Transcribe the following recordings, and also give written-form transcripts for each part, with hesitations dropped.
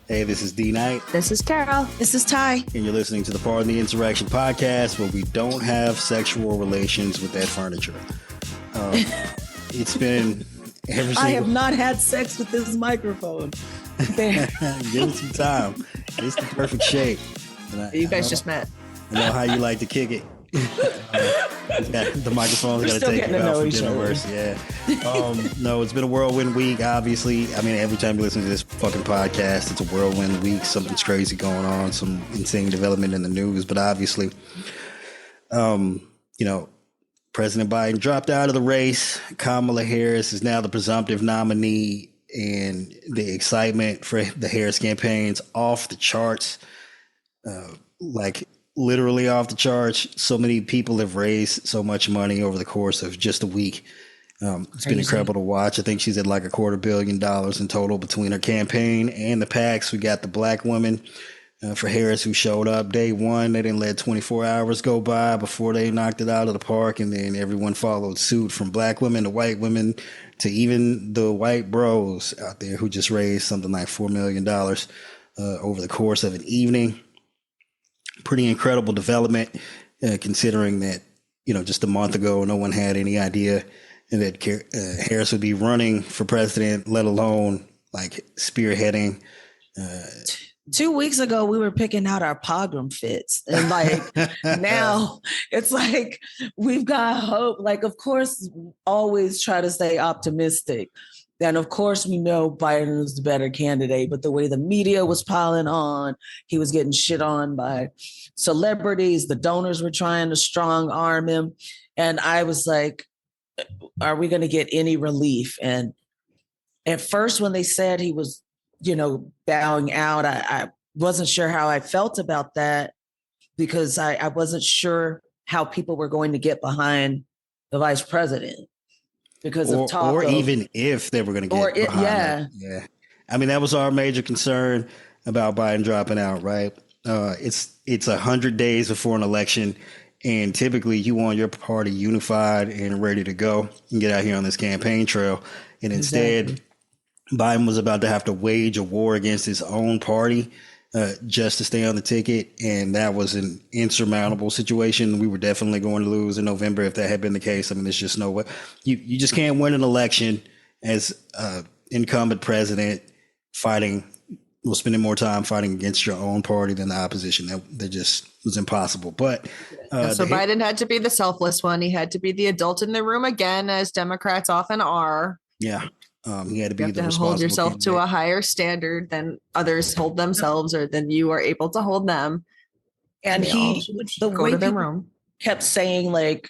Hey, this is D Knight. This is Carol. This is Ty. And you're listening to the Pardon the Insurrection podcast, where we don't have sexual relations with that furniture. It's been every single... I have not had sex with this microphone. Give it some time. It's the perfect shape. You guys just met. I know how you like to kick it. The microphone's got to take you out for dinner worse. Yeah. No, it's been a whirlwind week, obviously. I mean, every time you listen to this fucking podcast, it's a whirlwind week. Something's crazy going on, some insane development in the news. But obviously, President Biden dropped out of the race. Kamala Harris is now the presumptive nominee, and the excitement for the Harris campaign's off the charts. Literally off the charts. So many people have raised so much money over the course of just a week. It's been incredible to watch. I think she's at like $250 million in total between her campaign and the PACs. We got the black woman for Harris who showed up day one. They didn't let 24 hours go by before they knocked it out of the park. And then everyone followed suit, from black women to white women to even the white bros out there who just raised something like $4 million over the course of an evening. Pretty incredible development, considering that, just a month ago, no one had any idea that Harris would be running for president, let alone like spearheading. 2 weeks ago, we were picking out our pogrom fits. And now it's like we've got hope. Like, of course, always try to stay optimistic. And of course, we know Biden was the better candidate, but the way the media was piling on, he was getting shit on by celebrities. The donors were trying to strong arm him. And I was like, are we going to get any relief? And at first, when they said he was, bowing out, I wasn't sure how I felt about that, because I wasn't sure how people were going to get behind the vice president. Because of talk, or even if they were going to get behind it. Yeah. I mean, that was our major concern about Biden dropping out, right? It's 100 days before an election, and typically you want your party unified and ready to go and get out here on this campaign trail. And instead, Biden was about to have to wage a war against his own party just to stay on the ticket. And that was an insurmountable situation. We were definitely going to lose in November if that had been the case. I mean, there's just no way. You just can't win an election as incumbent president spending more time fighting against your own party than the opposition. That just was impossible. But so Biden had to be the selfless one. He had to be the adult in the room again, as Democrats often are. Yeah. He had to be the responsible hold yourself candidate to a higher standard than others hold themselves, or than you are able to hold them. And the way people kept saying, like,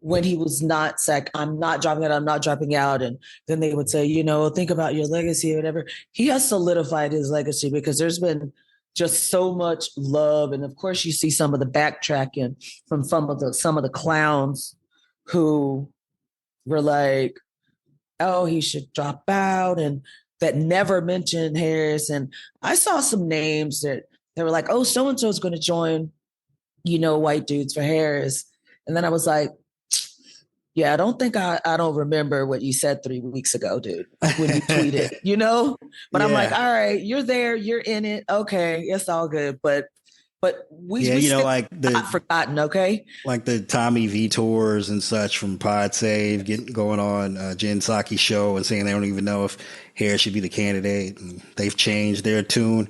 when he was not like, I'm not dropping out. And then they would say, think about your legacy or whatever. He has solidified his legacy, because there's been just so much love. And of course, you see some of the backtracking from some of the clowns who were like, oh, he should drop out, and that never mentioned Harris. And I saw some names that they were like, oh, so-and-so is going to join, white dudes for Harris. And then I was like, yeah, I don't think I don't remember what you said 3 weeks ago, dude, when you tweeted, but yeah. I'm like, all right, you're there, you're in it. Okay, it's all good. But we like not forgotten, okay? Like the Tommy V tours and such from Pod Save going on Jen Psaki's show and saying they don't even know if Harris should be the candidate. And they've changed their tune.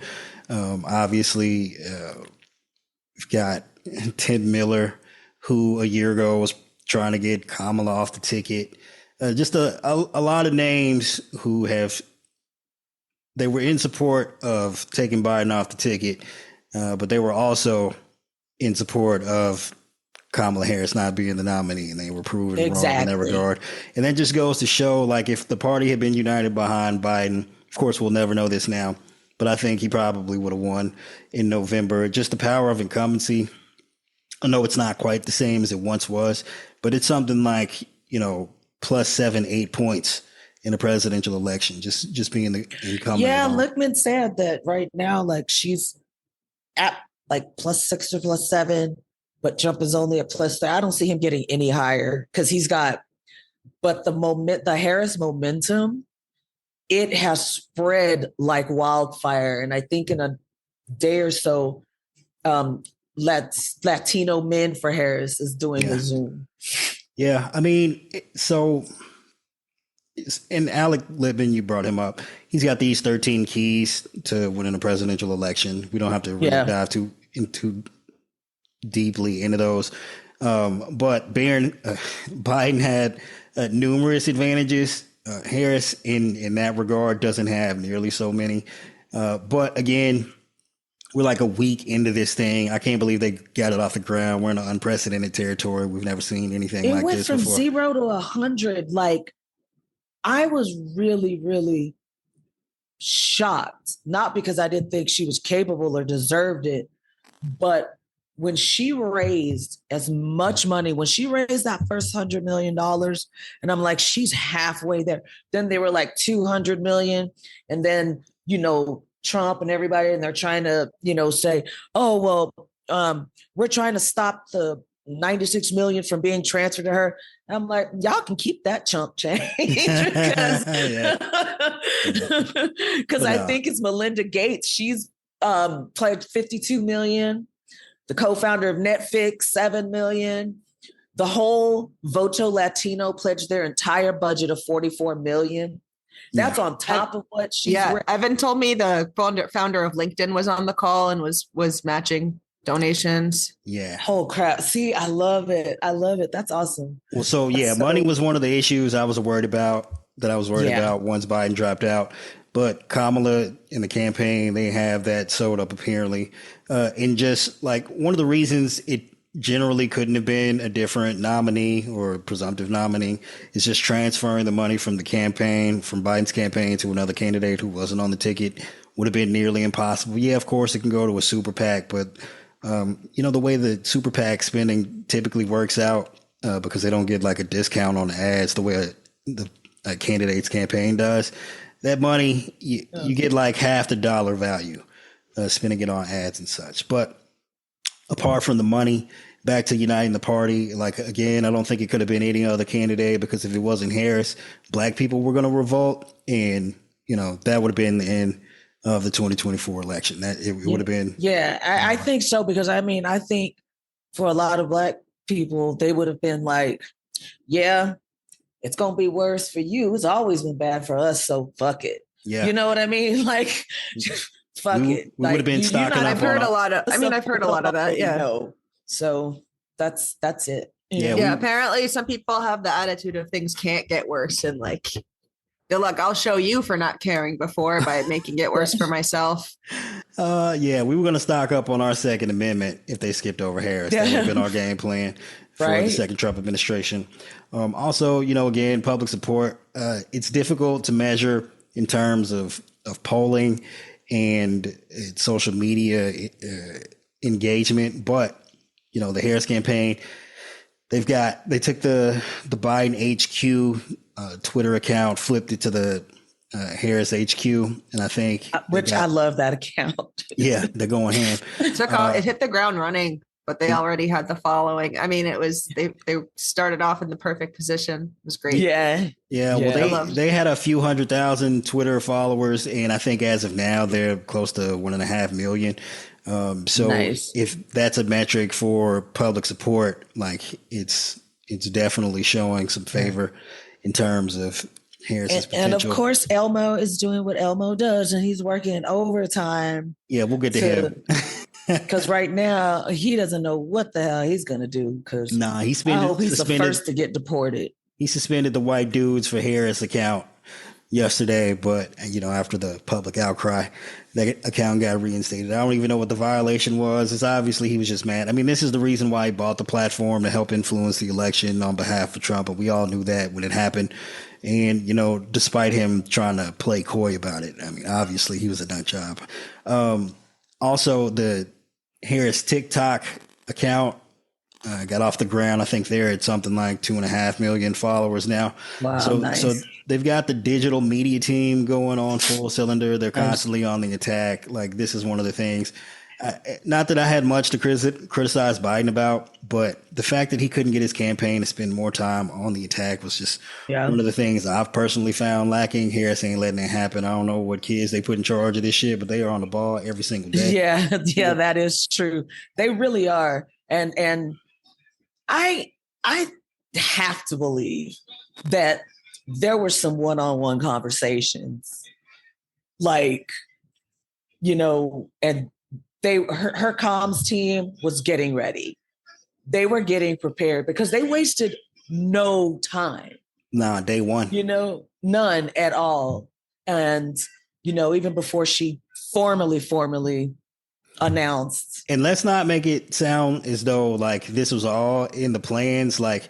Obviously, we've got Ted Miller, who a year ago was trying to get Kamala off the ticket. Just a lot of names who they were in support of taking Biden off the ticket. But they were also in support of Kamala Harris not being the nominee, and they were proven wrong in that regard. And that just goes to show, like, if the party had been united behind Biden, of course, we'll never know this now, but I think he probably would have won in November. Just the power of incumbency. I know it's not quite the same as it once was, but it's something like, plus 7-8 points in a presidential election, just being the incumbent. Yeah, Lichtman said that right now, like, she's at like +6 or +7, but Trump is only at +3. I don't see him getting any higher, because he's got, but the Harris momentum it has spread like wildfire. And I think in a day or so, Latino Men for Harris is doing a Zoom. Yeah, I mean, so, and Alec Littman, you brought him up. He's got these 13 keys to winning a presidential election. We don't have to really dive too deeply into those. But Biden had numerous advantages. Harris, in that regard, doesn't have nearly so many. But again, we're like a week into this thing. I can't believe they got it off the ground. We're in an unprecedented territory. We've never seen anything like this before. It went from 0 to 100. Like, I was really, really shocked. Not because I didn't think she was capable or deserved it, but when she raised as much money, when she raised that first $100 million, and I'm like, she's halfway there. Then they were like 200 million. And then, Trump and everybody, and they're trying to, say, oh, well, we're trying to stop the 96 million from being transferred to her. And I'm like, y'all can keep that chump change because I think it's Melinda Gates. She's pledged 52 million. The co-founder of Netflix, 7 million. The whole Voto Latino pledged their entire budget of 44 million. That's on top of what she's. Yeah, Evan told me the founder of LinkedIn was on the call and was matching donations. Yeah. Oh crap! See, I love it. That's awesome. Well, so money was one of the issues I was worried about. Once Biden dropped out. But Kamala and the campaign, they have that sewed up apparently. And just like one of the reasons it generally couldn't have been a different nominee or presumptive nominee is just transferring the money from Biden's campaign to another candidate who wasn't on the ticket would have been nearly impossible. Yeah, of course it can go to a super PAC, but the way the super PAC spending typically works out, because they don't get like a discount on the ads the way the candidate's campaign does. That money, you get like half the dollar value spending it on ads and such. But apart from the money, back to uniting the party, like, again, I don't think it could have been any other candidate, because if it wasn't Harris, black people were going to revolt. And, that would have been the end of the 2024 election. That it would have been. Yeah, I think so, because I think for a lot of black people, they would have been like, yeah, it's going to be worse for you. It's always been bad for us. So fuck it. Yeah. You know what I mean? Like, fuck it. We would have been stocking up. I've heard a lot of that. Yeah. So that's it. Yeah. Apparently some people have the attitude of things can't get worse. And like, good luck. I'll show you for not caring before by making it worse for myself. We were going to stock up on our Second Amendment if they skipped over Harris. That would have been our game plan for the second Trump administration. Also, again, public support. It's difficult to measure in terms of polling and social media engagement. But, the Harris campaign, they took the Biden HQ Twitter account, flipped it to the Harris HQ, and I think I love that account. Yeah, they're going ham. It hit the ground running, but they already had the following. I mean, it was they started off in the perfect position. It was great. Yeah. Well, they had a few 100,000 Twitter followers, and I think as of now they're close to 1.5 million. So nice. If that's a metric for public support, like it's definitely showing some favor in terms of Harris's potential. And of course, Elmo is doing what Elmo does, and he's working overtime. Yeah, we'll get to him. Because right now he doesn't know what the hell he's gonna do. Because he's the first to get deported. He suspended the white dudes for Harris account yesterday, but after the public outcry, that account got reinstated. I don't even know what the violation was. It's obviously he was just mad. I mean, this is the reason why he bought the platform, to help influence the election on behalf of Trump, but we all knew that when it happened. And, despite him trying to play coy about it, I mean, obviously he was a nut job. Also, the Harris TikTok account got off the ground. I think they're at something like 2.5 million followers now. Wow, so they've got the digital media team going on full cylinder. They're constantly on the attack. Like, this is one of the things. not that I had much to criticize Biden about, but the fact that he couldn't get his campaign to spend more time on the attack was just one of the things I've personally found lacking. Harris ain't letting it happen. I don't know what kids they put in charge of this shit, but they are on the ball every single day. Yeah, that is true. They really are. And I have to believe that there were some one-on-one conversations, like, and her comms team was getting ready. They were getting prepared because they wasted no time. Nah, day one. None at all. And, even before she formally announced. And let's not make it sound as though like this was all in the plans. Like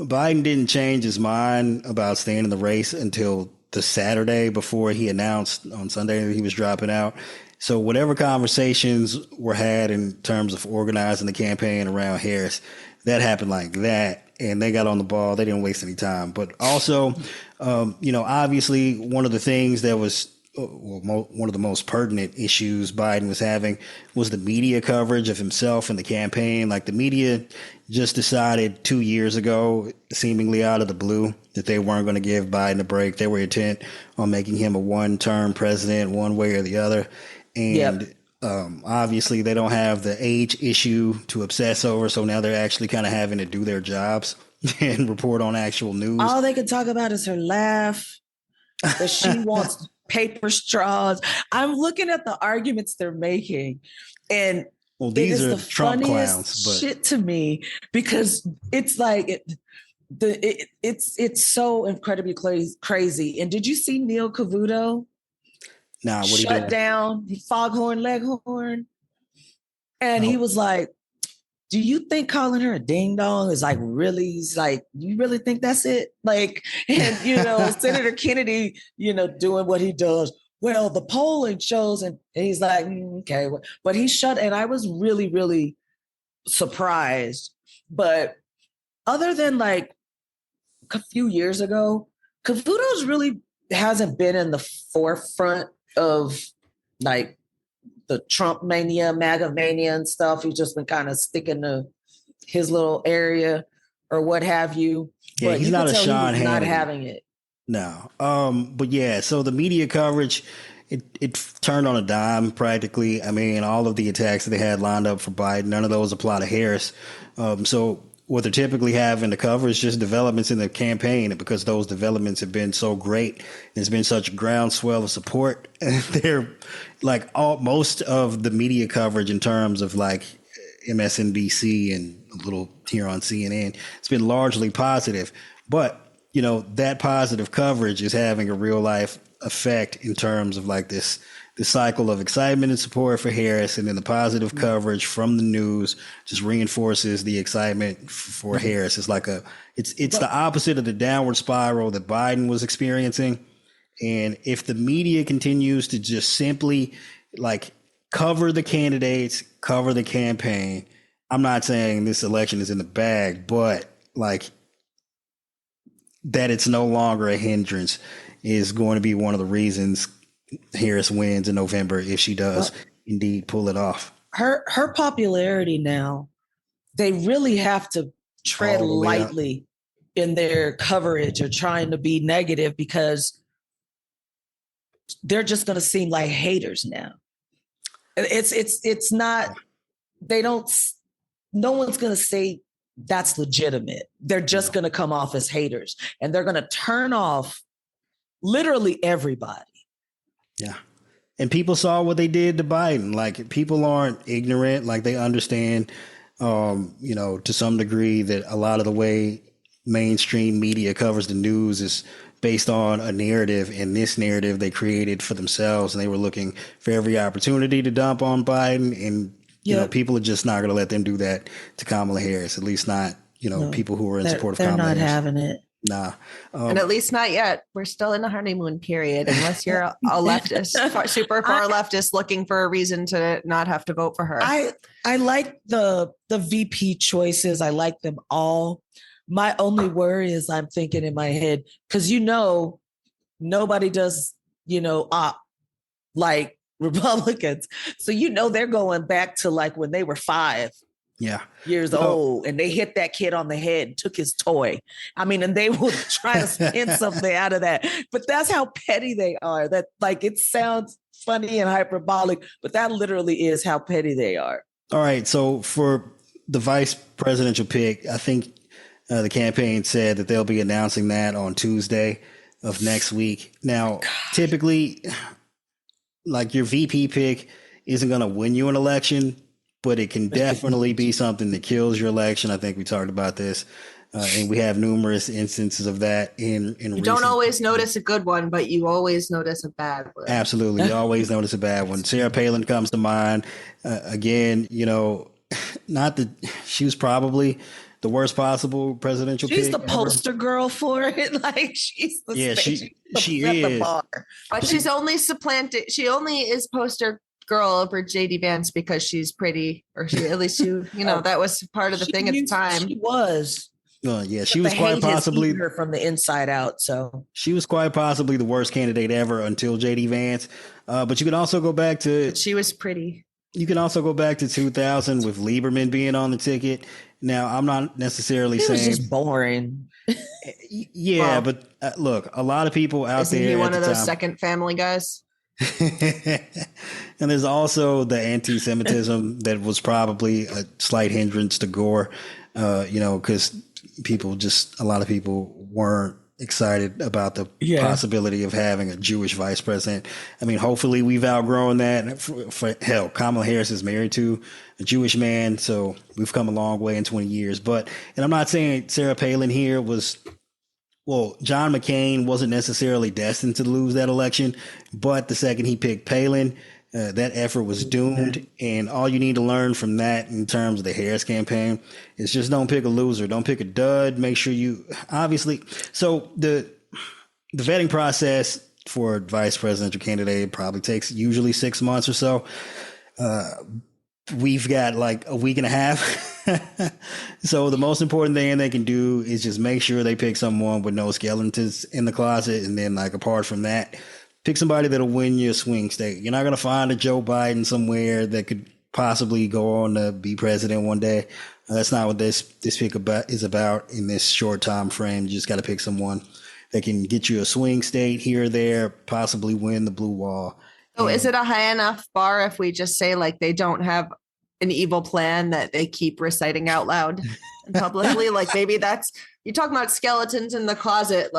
Biden didn't change his mind about staying in the race until the Saturday before he announced on Sunday that he was dropping out. So whatever conversations were had in terms of organizing the campaign around Harris, that happened like that. And they got on the ball. They didn't waste any time. But also, obviously one of the things that was one of the most pertinent issues Biden was having was the media coverage of himself and the campaign. Like the media just decided 2 years ago, seemingly out of the blue, that they weren't going to give Biden a break. They were intent on making him a one-term president one way or the other. And obviously they don't have the age issue to obsess over. So now they're actually kind of having to do their jobs and report on actual news. All they can talk about is her laugh, that she wants paper straws. I'm looking at the arguments they're making, and these are the Trump clowns, but shit to me, because it's like it's so incredibly crazy. And did you see Neil Cavuto? Nah, what he shut down, foghorn leghorn, and he was like, "Do you think calling her a ding dong is like really? He's like, you really think that's it? Like, and Senator Kennedy, doing what he does. Well, the polling shows, and he's like, okay, but he shut. And I was really, really surprised. But other than like a few years ago, Cavuto's really hasn't been in the forefront of like the Trump mania, MAGA mania and stuff. He's just been kind of sticking to his little area or what have you. Yeah, but he's you not a tell Sean Hannity. Not having it. No. But yeah, so the media coverage, it turned on a dime practically. I mean, all of the attacks that they had lined up for Biden, none of those apply to Harris. So what they're typically having to cover is just developments in the campaign. And because those developments have been so great, there's been such groundswell of support. They're like most of the media coverage in terms of like MSNBC and a little here on CNN, it's been largely positive. But, that positive coverage is having a real life effect in terms of like this cycle of excitement and support for Harris, and then the positive coverage from the news just reinforces the excitement for Harris. It's like it's the opposite of the downward spiral that Biden was experiencing. And if the media continues to just simply like cover the candidates, cover the campaign, I'm not saying this election is in the bag, but like that it's no longer a hindrance is going to be one of the reasons Harris wins in November if she does indeed pull it off. Her popularity now, they really have to tread lightly in their coverage or trying to be negative, because they're just going to seem like haters now. It's not, no one's going to say that's legitimate. They're just going to come off as haters, and they're going to turn off literally everybody. Yeah. And people saw what they did to Biden. Like, people aren't ignorant. Like, they understand, to some degree, that a lot of the way mainstream media covers the news is based on a narrative, and this narrative they created for themselves. And they were looking for every opportunity to dump on Biden. And, people are just not going to let them do that to Kamala Harris, at least not, people who are in support of Kamala Harris. They're not having it. Nah. And at least not yet. We're still in the honeymoon period, unless you're a leftist, super far leftist looking for a reason to not have to vote for her. I like the VP choices. I like them all. My only worry is I'm thinking in my head, because nobody does, like Republicans. So, they're going back to like when they were 5 years old and they hit that kid on the head and took his toy. I mean, and they will try to spin something out of that. But that's how petty they are. That like it sounds funny and hyperbolic, but that literally is how petty they are. All right. So for the vice presidential pick, I think the campaign said that they'll be announcing that on Tuesday of next week. Now, typically, like your VP pick isn't going to win you an election, but it can definitely be something that kills your election. I think we talked about this, and we have numerous instances of that in You don't always notice a good one, but you always notice a bad one. Absolutely. You always notice a bad one. Sarah Palin comes to mind. Again, not that she was probably the worst possible presidential pick. She's the poster girl for it. Like she's the she is. But she's only supplanted. She only is poster girl over JD Vance because she's pretty, or she at least that was part of the thing at the time. She was. She was quite possibly her from the inside out. So she was quite possibly the worst candidate ever until JD Vance. But you can also go back to. But she was pretty. You can also go back to 2000 with Lieberman being on the ticket. Now, I'm not necessarily saying it was just boring. But look, a lot of people out there. Is he one of those second family guys? And there's also the anti-Semitism that was probably a slight hindrance to Gore, because a lot of people weren't excited about the possibility of having a Jewish vice president. I mean, hopefully we've outgrown that. For hell, Kamala Harris is married to a Jewish man, so we've come a long way in 20 years. And I'm not saying Sarah Palin here John McCain wasn't necessarily destined to lose that election, but the second he picked Palin, that effort was doomed. And all you need to learn from that in terms of the Harris campaign is just don't pick a loser. Don't pick a dud. Make sure so the vetting process for a vice presidential candidate probably takes usually 6 months or so. We've got like a week and a half. So the most important thing they can do is just make sure they pick someone with no skeletons in the closet. And then apart from that, pick somebody that'll win you a swing state. You're not going to find a Joe Biden somewhere that could possibly go on to be president one day. That's not what this pick is about in this short time frame. You just got to pick someone that can get you a swing state here or there, possibly win the blue wall. So is it a high enough bar if we just say they don't have an evil plan that they keep reciting out loud and publicly? Maybe that's, you're talking about skeletons in the closet.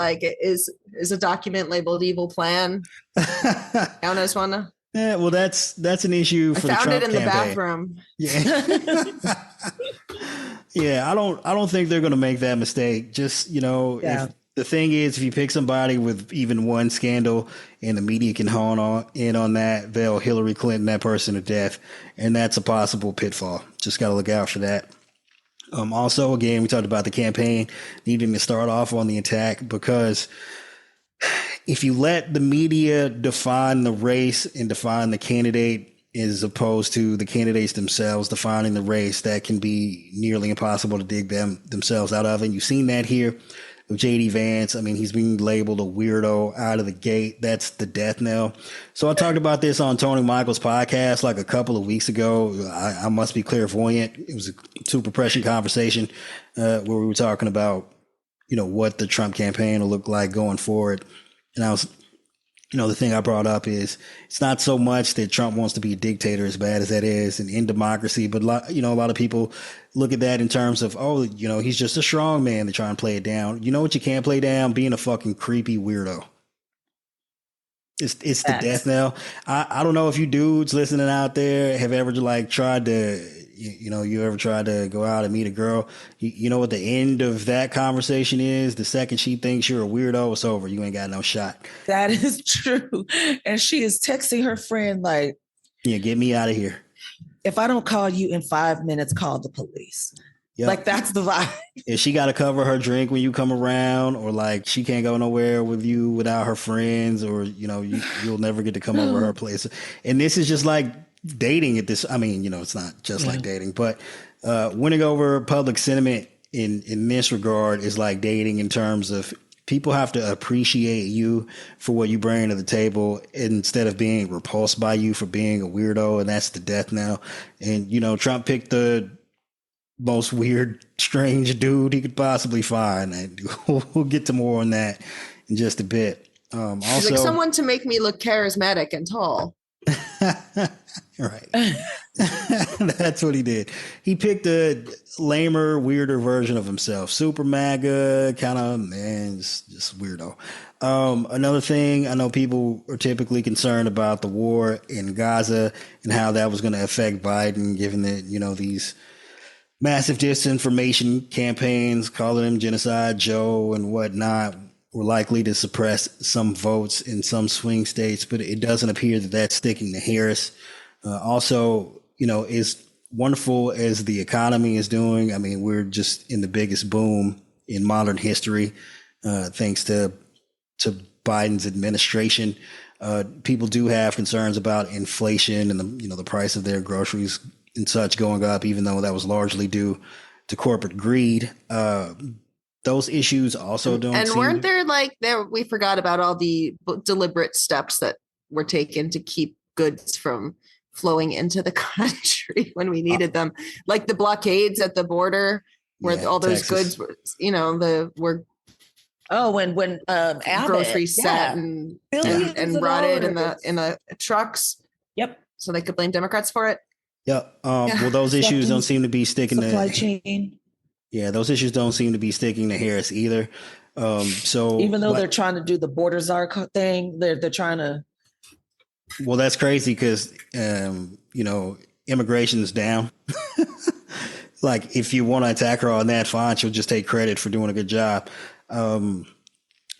Is a document labeled evil plan count as one? Yeah, well, that's an issue for the Trump found it in campaign. The bathroom. Yeah. I don't think they're going to make that mistake. Just, if the thing is, if you pick somebody with even one scandal and the media can hone in on that, they'll Hillary Clinton that person to death. And that's a possible pitfall. Just got to look out for that. Also, again, we talked about the campaign needing to start off on the attack, because if you let the media define the race and define the candidate as opposed to the candidates themselves defining the race, that can be nearly impossible to dig themselves out of. And you've seen that here with JD Vance. I mean, he's being labeled a weirdo out of the gate. That's the death knell. So I talked about this on Tony Michael's podcast a couple of weeks ago. I must be clairvoyant. It was a super prescient conversation where we were talking about, what the Trump campaign will look like going forward. And I was, the thing I brought up is it's not so much that Trump wants to be a dictator, as bad as that is, and in democracy, but a lot of people look at that in terms of, he's just a strong man to try and play it down. You know what you can't play down? Being a fucking creepy weirdo. It's the death knell. I don't know if you dudes listening out there have ever tried to, you ever tried to go out and meet a girl. You know what the end of that conversation is? The second she thinks you're a weirdo, it's over. You ain't got no shot. That is true. And she is texting her friend get me out of here. If I don't call you in 5 minutes, call the police. Yep. That's the vibe. If she got to cover her drink when you come around, or she can't go nowhere with you without her friends, or, you'll never get to come over her place. And this is just dating at this. I mean, it's not just like dating, but winning over public sentiment in this regard is like dating in terms of people have to appreciate you for what you bring to the table instead of being repulsed by you for being a weirdo, and that's the death knell. And Trump picked the most weird, strange dude he could possibly find, and we'll get to more on that in just a bit. Also, like someone to make me look charismatic and tall. Right. That's what he did. He picked a lamer, weirder version of himself. Super MAGA, kind of, man, just weirdo. Another thing, I know people are typically concerned about the war in Gaza and how that was going to affect Biden, given that, these massive disinformation campaigns, calling him Genocide Joe and whatnot, were likely to suppress some votes in some swing states, but it doesn't appear that that's sticking to Harris. Also, as wonderful as the economy is doing, I mean, we're just in the biggest boom in modern history, thanks to Biden's administration. People do have concerns about inflation and the price of their groceries and such going up, even though that was largely due to corporate greed. Those issues also don't. And weren't there we forgot about all the deliberate steps that were taken to keep goods from flowing into the country when we needed them, like the blockades at the border, where all those Texas goods were. Oh, when Abbott, groceries sat and rotted in the trucks. Yep. So they could blame Democrats for it. Yep. Well, those issues don't seem to be sticking to supply chain. Yeah, those issues don't seem to be sticking to Harris either. So even though they're trying to do the border czar thing, they're trying to. Well, that's crazy because immigration is down. Like, if you want to attack her on that, fine, she'll just take credit for doing a good job.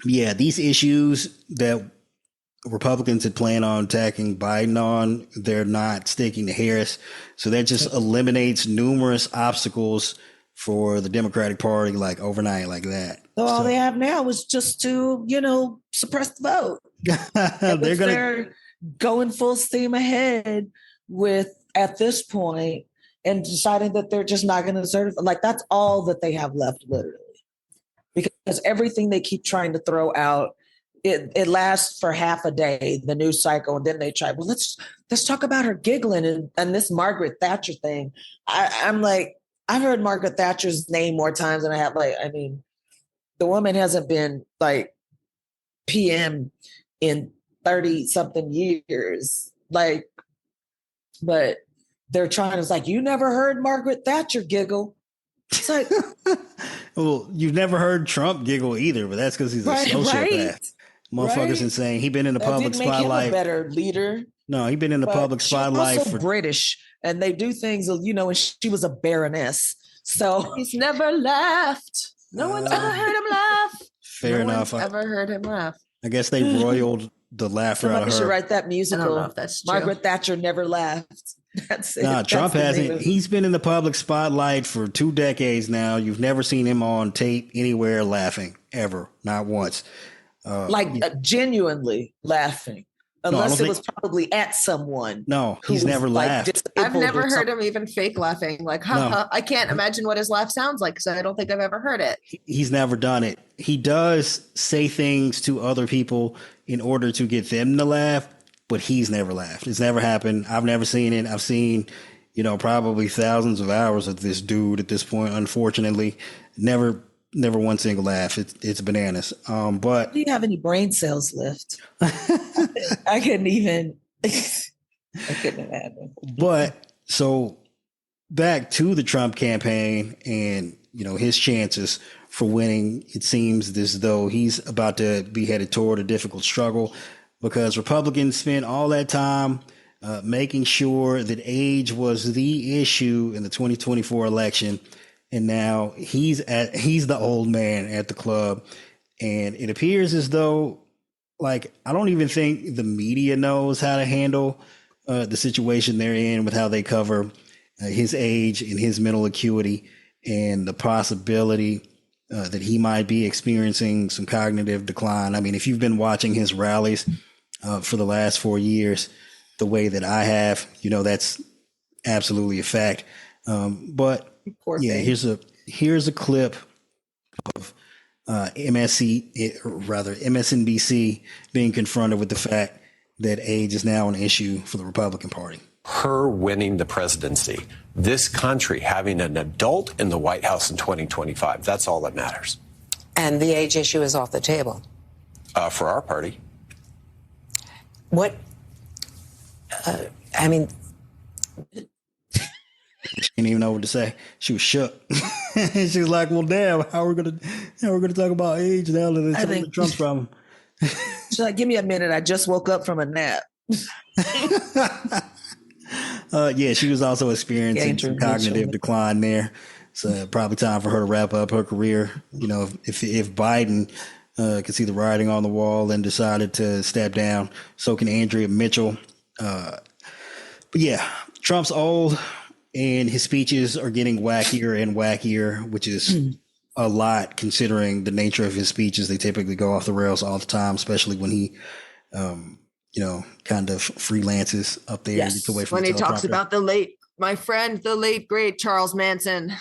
These issues that Republicans had planned on attacking Biden on, they're not sticking to Harris. So that just eliminates numerous obstacles for the Democratic Party, like overnight, like that. So all they have now is just to, suppress the vote. They're going full steam ahead with at this point and deciding that they're just not going to certify. Like, that's all that they have left, literally. Because everything they keep trying to throw out, it lasts for half a day, the news cycle, and then they try, well, let's talk about her giggling and this Margaret Thatcher thing. I'm like, I've heard Margaret Thatcher's name more times than I have. The woman hasn't been PM in 30 something years. But they're trying to, you never heard Margaret Thatcher giggle. It's like, well, you've never heard Trump giggle either, but that's because he's a sociopath. Right, Motherfucker's insane. He's been in the public spotlight. Make him a better leader. No, he's been in the public spotlight also British, and they do things, and she was a baroness. So he's never laughed. No one's ever heard him laugh. Fair enough. Ever heard him laugh? I guess they roiled the laughter out of her. Somebody should write that musical. I don't know if that's true. Margaret Thatcher never laughed. That's it. No, Trump hasn't. He's been in the public spotlight for 2 decades now. You've never seen him on tape anywhere laughing, ever, not once. Genuinely laughing. Unless it was probably at someone. No, he's never laughed. I've never heard him even fake laughing. I can't imagine what his laugh sounds like, because I don't think I've ever heard it. He's never done it. He does say things to other people in order to get them to laugh, but he's never laughed. It's never happened. I've never seen it. I've seen, probably thousands of hours of this dude at this point, unfortunately. Never one single laugh. It's bananas. But do you have any brain cells left? I couldn't imagine. But so back to the Trump campaign and, his chances for winning, it seems as though he's about to be headed toward a difficult struggle, because Republicans spent all that time making sure that age was the issue in the 2024 election. And now he's the old man at the club. And it appears as though, I don't even think the media knows how to handle the situation they're in with how they cover his age and his mental acuity and the possibility that he might be experiencing some cognitive decline. I mean, if you've been watching his rallies for the last 4 years, the way that I have, that's absolutely a fact. But yeah, here's a clip of MSNBC being confronted with the fact that age is now an issue for the Republican Party. Her winning the presidency, this country having an adult in the White House in 2025, that's all that matters. And the age issue is off the table. For our party. What? I mean, she didn't even know what to say. She was shook. She was like, "Well, damn, how are we gonna talk about age now that it's the Trump's problem?" She's like, "Give me a minute. I just woke up from a nap." Yeah, she was also experiencing some cognitive decline there. So probably time for her to wrap up her career. You know, if Biden could see the writing on the wall and decided to step down, so can Andrea Mitchell. But yeah, Trump's old and his speeches are getting wackier and wackier, which is a lot considering the nature of his speeches. They typically go off the rails all the time, especially when he, kind of freelances up there. Yes. And gets away from When the he talks teleprompter. about the late great Charles Manson.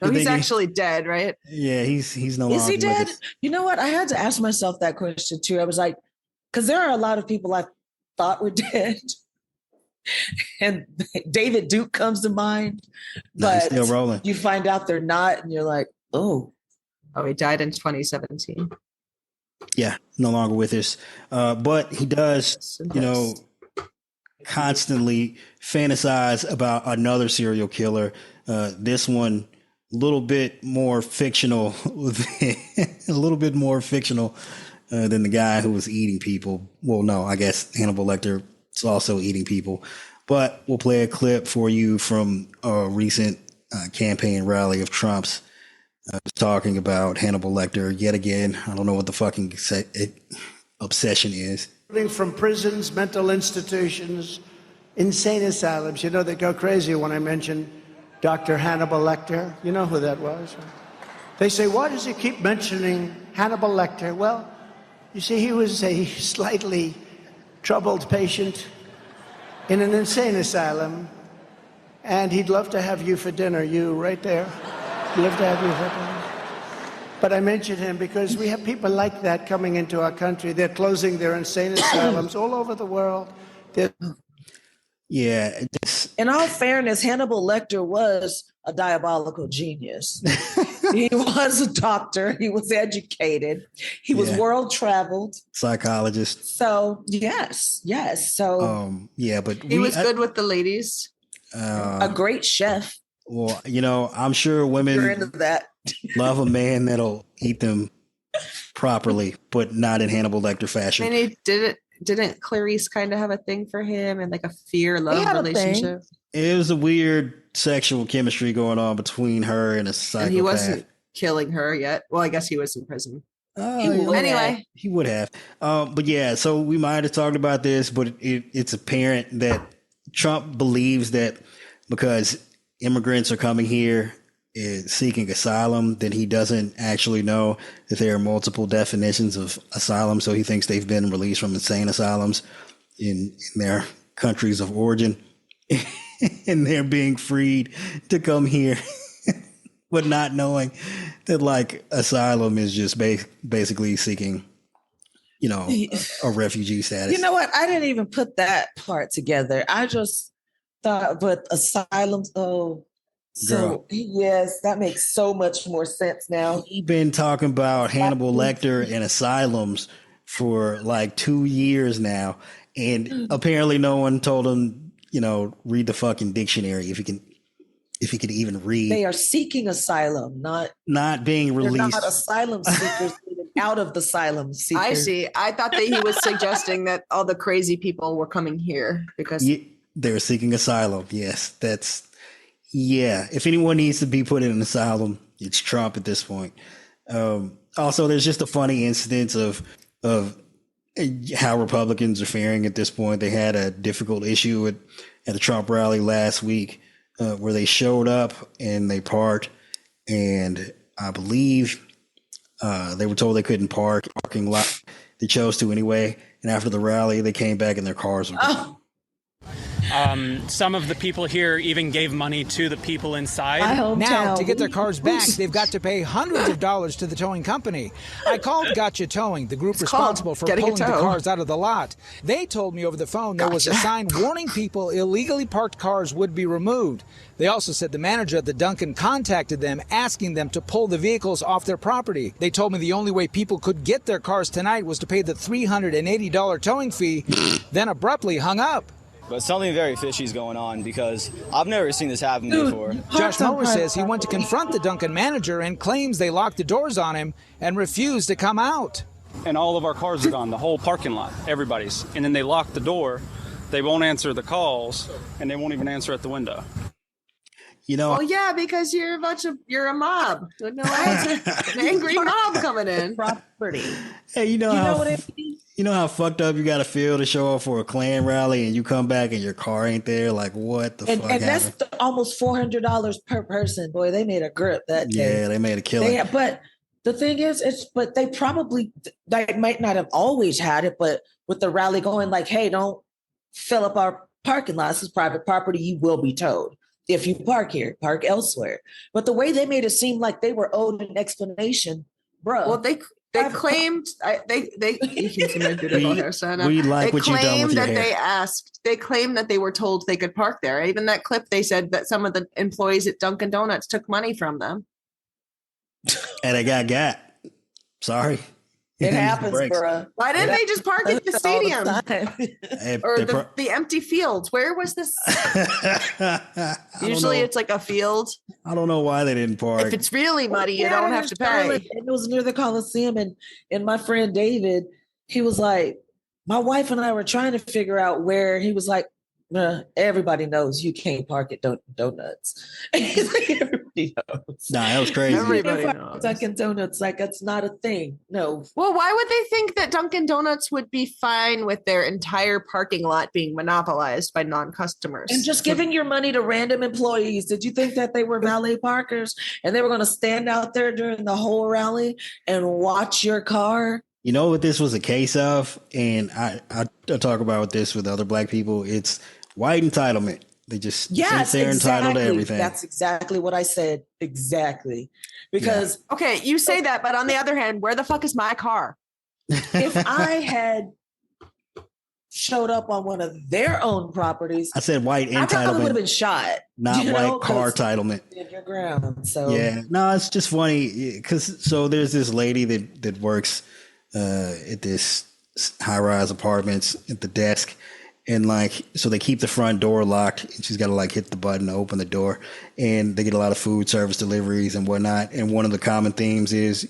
No, he's actually dead, right? Yeah, he's no longer. Is he with dead? us. You know what? I had to ask myself that question too. I was like, because there are a lot of people I thought were dead. And David Duke comes to mind. No, he's But still rolling. you find out they're not, and you're like, oh. Oh, he died in 2017. Yeah, no longer with us. But he does, constantly fantasize about another serial killer. This one, a little bit more fictional, than the guy who was eating people. Well, no, I guess Hannibal Lecter is also eating people. But we'll play a clip for you from a recent campaign rally of Trump's talking about Hannibal Lecter yet again. I don't know what the fucking obsession is. From prisons, mental institutions, insane asylums. You know, they go crazy when I mention Dr. Hannibal Lecter. You know who that was? They say, why does he keep mentioning Hannibal Lecter? Well, you see, he was a slightly troubled patient in an insane asylum, and he'd love to have you for dinner, you right there. He'd love to have you for dinner. But I mentioned him because we have people like that coming into our country. They're closing their insane asylums all over the world. Yeah. In all fairness, Hannibal Lecter was a diabolical genius. He was a doctor. He was educated. He was world traveled. Psychologist. So yes. So yeah, but he was good with the ladies. A great chef. Well, I'm sure women You're into that. love a man that'll eat them properly, but not in Hannibal Lecter fashion. And he didn't Clarice kind of have a thing for him and like a fear-love relationship? It was a weird sexual chemistry going on between her and a psychopath. And he wasn't killing her yet. Well, I guess he was in prison. Anyway, he would have. But yeah, so we might have talked about this, but it's apparent that Trump believes that because immigrants are coming here seeking asylum, then he doesn't actually know that there are multiple definitions of asylum. So he thinks they've been released from insane asylums in their countries of origin. And they're being freed to come here, but not knowing that like asylum is just basically seeking, a refugee status. You know what? I didn't even put that part together. I just thought, but asylums. Oh, so yes, that makes so much more sense now. He's been talking about Hannibal Lecter and asylums for like 2 years now, and apparently no one told him, read the fucking dictionary if he could even read. They are seeking asylum, not being released. They're not asylum seekers out of the asylum seekers. I see. I thought that he was suggesting that all the crazy people were coming here because they're seeking asylum. Yes, if anyone needs to be put in an asylum, it's Trump at this point. Also, there's just a funny incidence of how Republicans are faring at this point. They had a difficult issue at the Trump rally last week where they showed up and they parked, and I believe they were told they couldn't parking lot. They chose to anyway, and after the rally, they came back and their cars were gone. Some of the people here even gave money to the people inside. Now, to get their cars back, they've got to pay hundreds of dollars to the towing company. I called Gotcha Towing, the group responsible for pulling the cars out of the lot. They told me over the phone there was a sign warning people illegally parked cars would be removed. They also said the manager at the Dunkin' contacted them, asking them to pull the vehicles off their property. They told me the only way people could get their cars tonight was to pay the $380 towing fee, then abruptly hung up. But something very fishy is going on because I've never seen this happen before. Josh Mower says he went to confront the Dunkin' manager and claims they locked the doors on him and refused to come out. And all of our cars are gone, the whole parking lot, everybody's. And then they lock the door, they won't answer the calls, and they won't even answer at the window. You know, well, yeah, because you're a mob. No, an angry mob coming in. Property. Hey, you know how fucked up you got to feel to show up for a Klan rally and you come back and your car ain't there? Like, what the fuck happened? And that's almost $400 per person. Boy, they made a grip that day. Yeah, they made a killing. But the thing is, but they might not have always had it, but with the rally going like, hey, don't fill up our parking lot. This is private property. You will be towed. If you park here, park elsewhere. But the way they made it seem like they were owed an explanation, bro. Well, they claimed you can see my beautiful hair, son. We like what you've done with your hair. They claimed that they were told they could park there. Even that clip, they said that some of the employees at Dunkin' Donuts took money from them. And they got. Sorry. It happens, bro. Why didn't they just park at the stadium or the empty fields? Where was this? Usually it's like a field. I don't know why they didn't park. If it's really muddy, you don't have to pay. It was near the Coliseum, and my friend David, he was like, my wife and I were trying to figure out where. He was like, everybody knows you can't park at Donuts. Everybody knows. Nah, that was crazy. Everybody knows. Dunkin' Donuts, like that's not a thing. No. Well, why would they think that Dunkin' Donuts would be fine with their entire parking lot being monopolized by non-customers? And just giving your money to random employees. Did you think that they were valet parkers and they were going to stand out there during the whole rally and watch your car? You know what this was a case of? And I talk about this with other black people. It's white entitlement. They just think they're entitled to everything. That's exactly what I said. Exactly. Because okay, you say that, but on the other hand, where the fuck is my car? If I had showed up on one of their own properties, I said white entitlement. I probably would have been shot. Not white car entitlement. In your ground. So yeah, no, it's just funny because there's this lady that works at this high-rise apartments at the desk. And so they keep the front door locked and she's got to hit the button to open the door, and they get a lot of food service deliveries and whatnot. And one of the common themes is,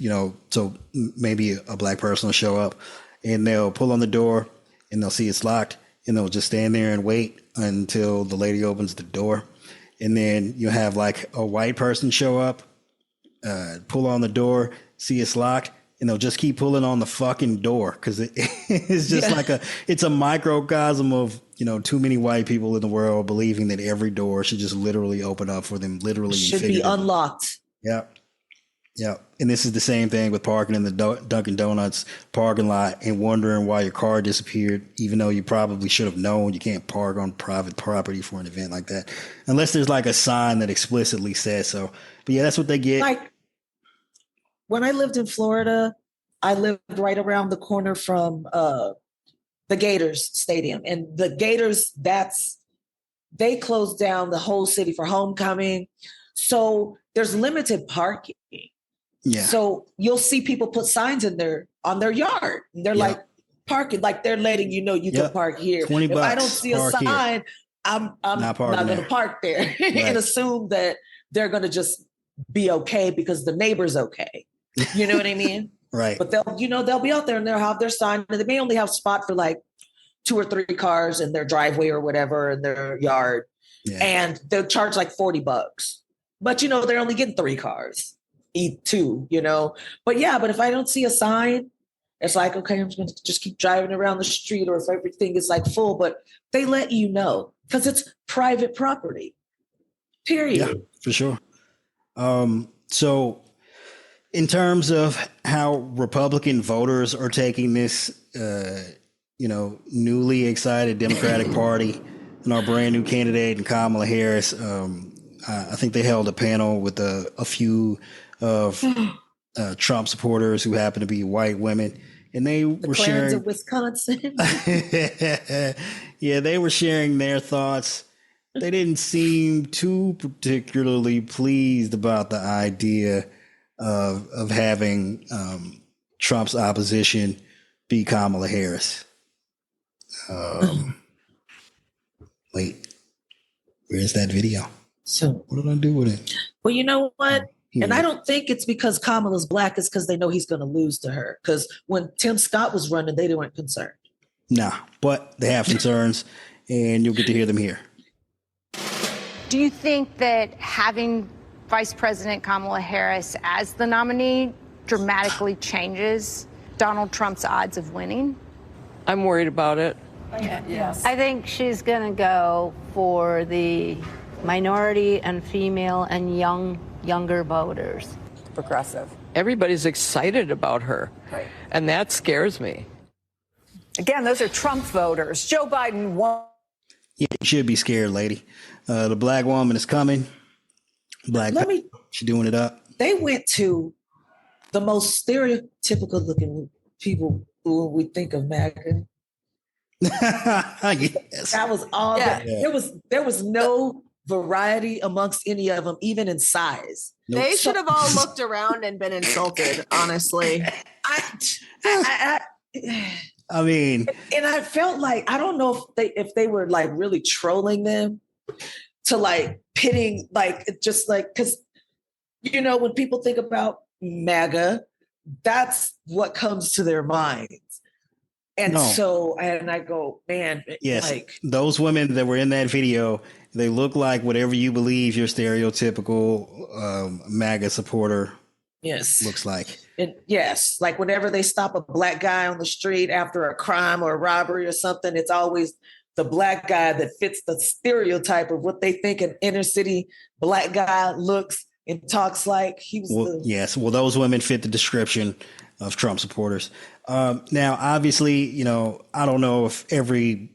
so maybe a black person will show up and they'll pull on the door and they'll see it's locked and they'll just stand there and wait until the lady opens the door. And then you have a white person show up, pull on the door, see it's locked, and they'll just keep pulling on the fucking door because it's just it's a microcosm of, too many white people in the world believing that every door should just literally open up for them, literally. Should be unlocked. Yep. Yep. And this is the same thing with parking in the Dunkin' Donuts parking lot and wondering why your car disappeared, even though you probably should have known you can't park on private property for an event like that, unless there's a sign that explicitly says so. But yeah, that's what they get. When I lived in Florida, I lived right around the corner from the Gators Stadium. And the Gators, they closed down the whole city for homecoming. So there's limited parking. Yeah. So you'll see people put signs on their yard. And they're parking, they're letting you know you can park here. $20 if I don't see a sign, I'm not going to park there and assume that they're going to just be okay because the neighbor's okay. You know what I mean? Right. But they'll be out there and they'll have their sign, and they may only have spot for 2 or 3 cars in their driveway or whatever in their yard. Yeah. And they'll charge $40. But they're only getting 3 cars, 2, But if I don't see a sign, it's okay, I'm just going to just keep driving around the street, or if everything is full, but they let you know because it's private property. Period. Yeah, for sure. So in terms of how Republican voters are taking this, newly excited Democratic Party, and our brand new candidate and Kamala Harris. I think they held a panel with a few of Trump supporters who happen to be white women, and they were sharing of Wisconsin. Yeah, they were sharing their thoughts. They didn't seem too particularly pleased about the idea of having Trump's opposition be Kamala Harris. Wait, where's that video? So what did I do with it? Well, you know what? And I don't think it's because Kamala's black. It's because they know he's going to lose to her. Because when Tim Scott was running, they weren't concerned. Nah, but they have concerns, and you'll get to hear them here. Do you think that having Vice President Kamala Harris as the nominee dramatically changes Donald Trump's odds of winning? I'm worried about it. Yes. I think she's going to go for the minority and female and younger voters. Progressive. Everybody's excited about her, and that scares me. Again, those are Trump voters. Joe Biden won. Yeah, you should be scared, lady. The black woman is coming. She's doing it up. They went to the most stereotypical looking people who we think of MAGA. Yes. That was all. Yeah. There was no variety amongst any of them, even in size. Nope. They should have all looked around and been insulted, honestly. I mean, and I felt like, I don't know if they were like really trolling them to like pitting, like, just like, because, you know, when people think about MAGA, that's what comes to their minds. And and I go, man, yes, like those women that were in that video, they look like whatever you believe your stereotypical MAGA supporter looks like. And yes, like whenever they stop a black guy on the street after a crime or a robbery or something, it's always the black guy that fits the stereotype of what they think an inner city black guy looks and talks like. Yes, well, those women fit the description of Trump supporters. Now, obviously, you know, I don't know if every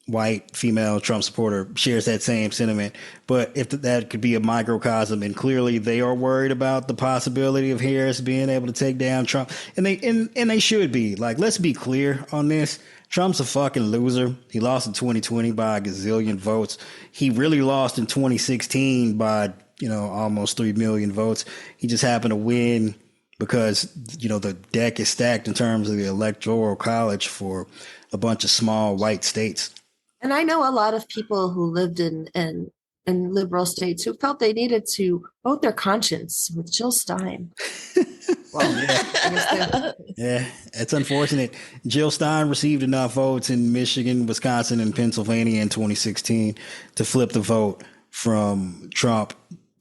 white female Trump supporter shares that same sentiment, but if that could be a microcosm, and clearly they are worried about the possibility of Harris being able to take down Trump, and they should be. Like, let's be clear on this. Trump's a fucking loser. He lost in 2020 by a gazillion votes. He really lost in 2016 by, you know, almost 3 million votes. He just happened to win because, you know, the deck is stacked in terms of the electoral college for a bunch of small white states. And I know a lot of people who lived in liberal states who felt they needed to vote their conscience with Jill Stein. Yeah, it's unfortunate. Jill Stein received enough votes in Michigan, Wisconsin, and Pennsylvania in 2016 to flip the vote from Trump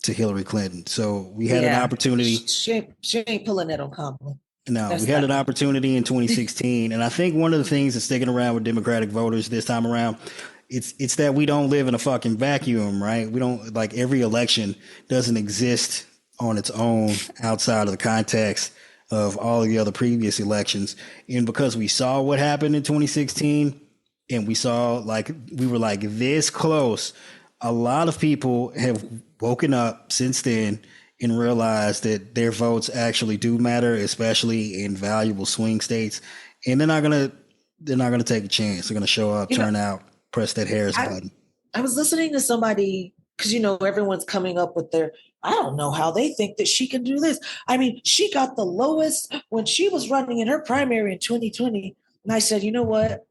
to Hillary Clinton. So we had an opportunity. She ain't pulling that on Kamala. No, we had an opportunity in 2016. And I think one of the things that's sticking around with Democratic voters this time around, it's that we don't live in a fucking vacuum, right? We don't, like, every election doesn't exist on its own outside of the context of all of the other previous elections. And because we saw what happened in 2016 and we saw, like, we were like this close, a lot of people have woken up since then and realized that their votes actually do matter, especially in valuable swing states. And they're not gonna take a chance. They're gonna show up, turn out, press that Harris button. I was listening to somebody, because, you know, everyone's coming up with I don't know how they think that she can do this. I mean, she got the lowest when she was running in her primary in 2020. And I said, you know what?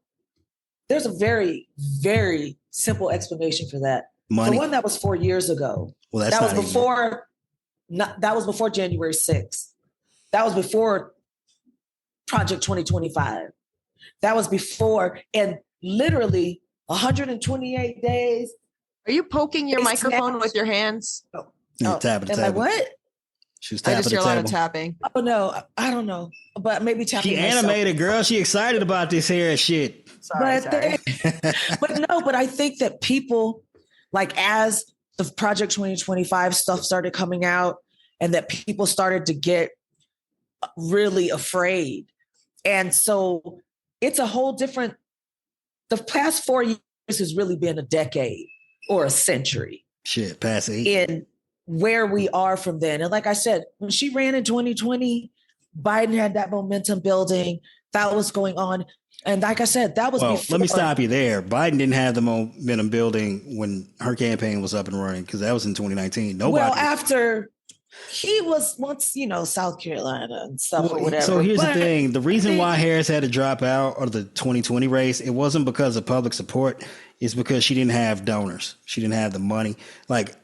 There's a very, very simple explanation for that. Money. The one that was 4 years ago. Well, that was before. That was before January 6th. That was before Project 2025. That was before, and literally 128 days. Are you poking your microphone with your hands? Tapping the table. What? She was tapping I just hear the a lot table. of tapping. Oh no, I don't know, but maybe tapping. She animated, girl. She excited about this Harris shit. Sorry. But I think that people, like, as the Project 2025 stuff started coming out and that people started to get really afraid. And so it's a whole different, the past 4 has really been a decade or a century. Shit, past 8. In where we are from then. And like I said, when she ran in 2020, Biden had that momentum building. That was going on. And like I said, that was before. Let me stop you there. Biden didn't have the momentum building when her campaign was up and running because that was in 2019. Well, after he was once, South Carolina and stuff or whatever. So here's the thing. The reason why Harris had to drop out of the 2020 race, it wasn't because of public support. It's because she didn't have donors. She didn't have the money. Like,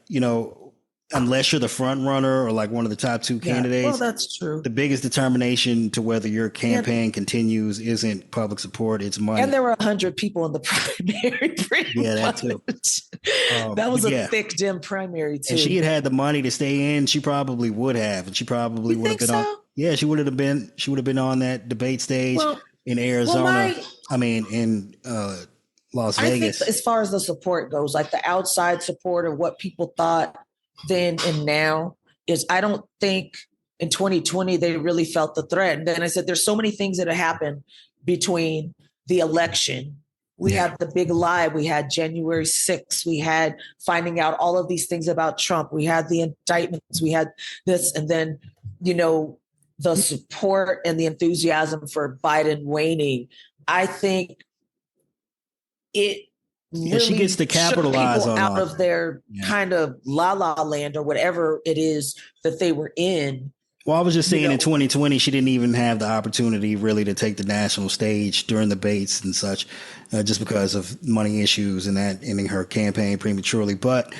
unless you're the front runner or like one of the top 2 candidates. Well, that's true. The biggest determination to whether your campaign continues isn't public support, it's money. And there were 100 people in the primary. Yeah, that too. That was a thick Dem primary too. And she had the money to stay in, she probably would have. And she probably would have been on. Yeah, she would have been on that debate stage in Arizona. In Las Vegas. I think as far as the support goes, like the outside support or what people thought then and now is, I don't think in 2020 they really felt the threat. And then I said, there's so many things that have happened between the election. We had the big lie. We had January 6th. We had finding out all of these things about Trump. We had the indictments. We had this. And then, the support and the enthusiasm for Biden waning. I think it really she gets to capitalize on out of their kind of la la land or whatever it is that they were in. Well, I was just saying in 2020, she didn't even have the opportunity really to take the national stage during debates and such, just because of money issues and that ending her campaign prematurely. But,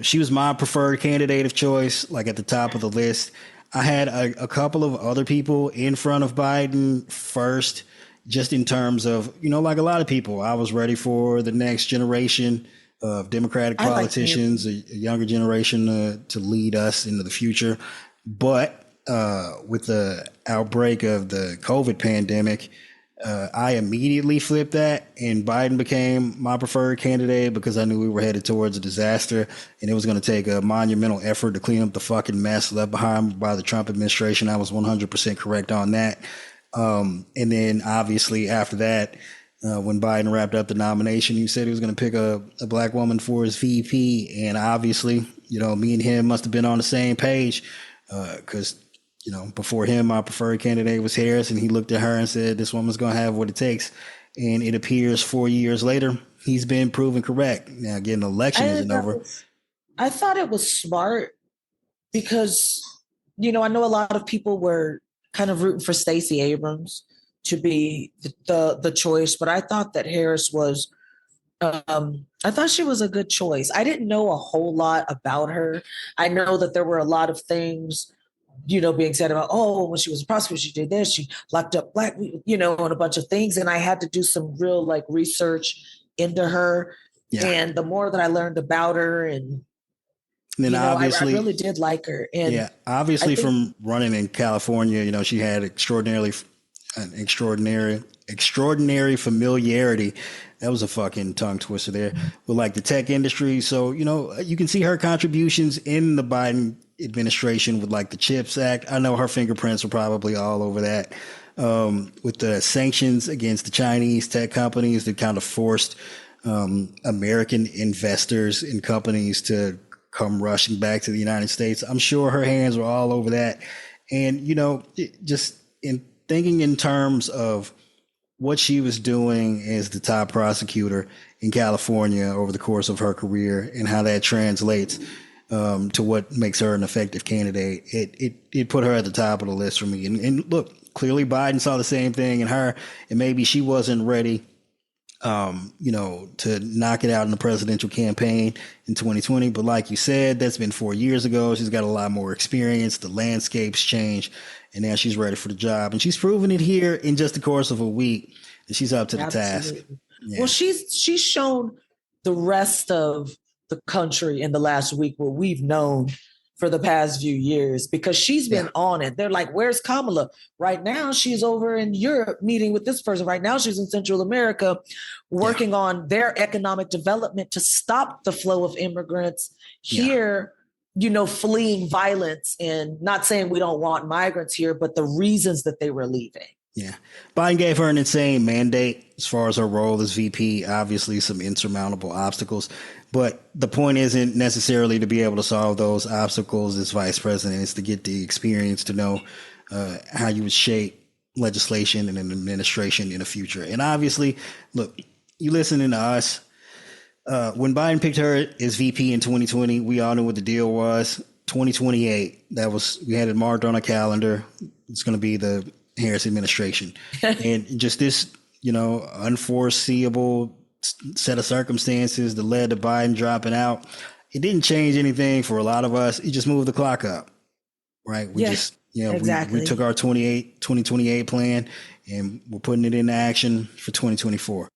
she was my preferred candidate of choice, like at the top of the list. I had a couple of other people in front of Biden first, just in terms of, like a lot of people, I was ready for the next generation of Democratic politicians, a younger generation to lead us into the future. But with the outbreak of the COVID pandemic, I immediately flipped that and Biden became my preferred candidate because I knew we were headed towards a disaster and it was going to take a monumental effort to clean up the fucking mess left behind by the Trump administration. I was 100% correct on that. And then obviously after that, when Biden wrapped up the nomination, he said he was going to pick a black woman for his VP. And obviously, me and him must have been on the same page because, before him, my preferred candidate was Harris. And he looked at her and said, this woman's going to have what it takes. And it appears 4 years later, he's been proven correct. Now, again, the election isn't over. I thought it was smart because, I know a lot of people were kind of rooting for Stacey Abrams to be the choice, but I thought that Harris was, I thought she was a good choice. I didn't know a whole lot about her. I know that there were a lot of things, being said about, when she was a prosecutor, she did this, she locked up black, and a bunch of things. And I had to do some real research into her. Yeah. And the more that I learned about her and then obviously, I really did like her. And obviously from running in California, she had extraordinary familiarity. That was a fucking tongue twister there with the tech industry. So, you can see her contributions in the Biden administration with the CHIPS Act. I know her fingerprints were probably all over that. With the sanctions against the Chinese tech companies that kind of forced American investors in companies to come rushing back to the United States. I'm sure her hands were all over that. And, just in thinking in terms of what she was doing as the top prosecutor in California over the course of her career and how that translates to what makes her an effective candidate, it put her at the top of the list for me. And look, clearly Biden saw the same thing in her, and maybe she wasn't ready to knock it out in the presidential campaign in 2020. But like you said, that's been 4 years ago. She's got a lot more experience. The landscape's changed, and now she's ready for the job. And she's proven it here in just the course of a week that she's up to the task. Yeah. Well, she's shown the rest of the country in the last week what we've known for the past few years, because she's been on it. They're like, where's Kamala? Right now, she's over in Europe meeting with this person. Right now, she's in Central America working on their economic development to stop the flow of immigrants here, fleeing violence, and not saying we don't want migrants here, but the reasons that they were leaving. Yeah. Biden gave her an insane mandate. as far as her role as VP, obviously some insurmountable obstacles. But the point isn't necessarily to be able to solve those obstacles as vice president. It's to get the experience to know how you would shape legislation and an administration in the future. And obviously, look, you listening to us. When Biden picked her as VP in 2020, we all knew what the deal was. 2028, we had it marked on a calendar. It's going to be the Harris administration. And just this, unforeseeable set of circumstances that led to Biden dropping out, it didn't change anything for a lot of us. It just moved the clock up, right? We exactly. We took our 2028 plan and we're putting it into action for 2024.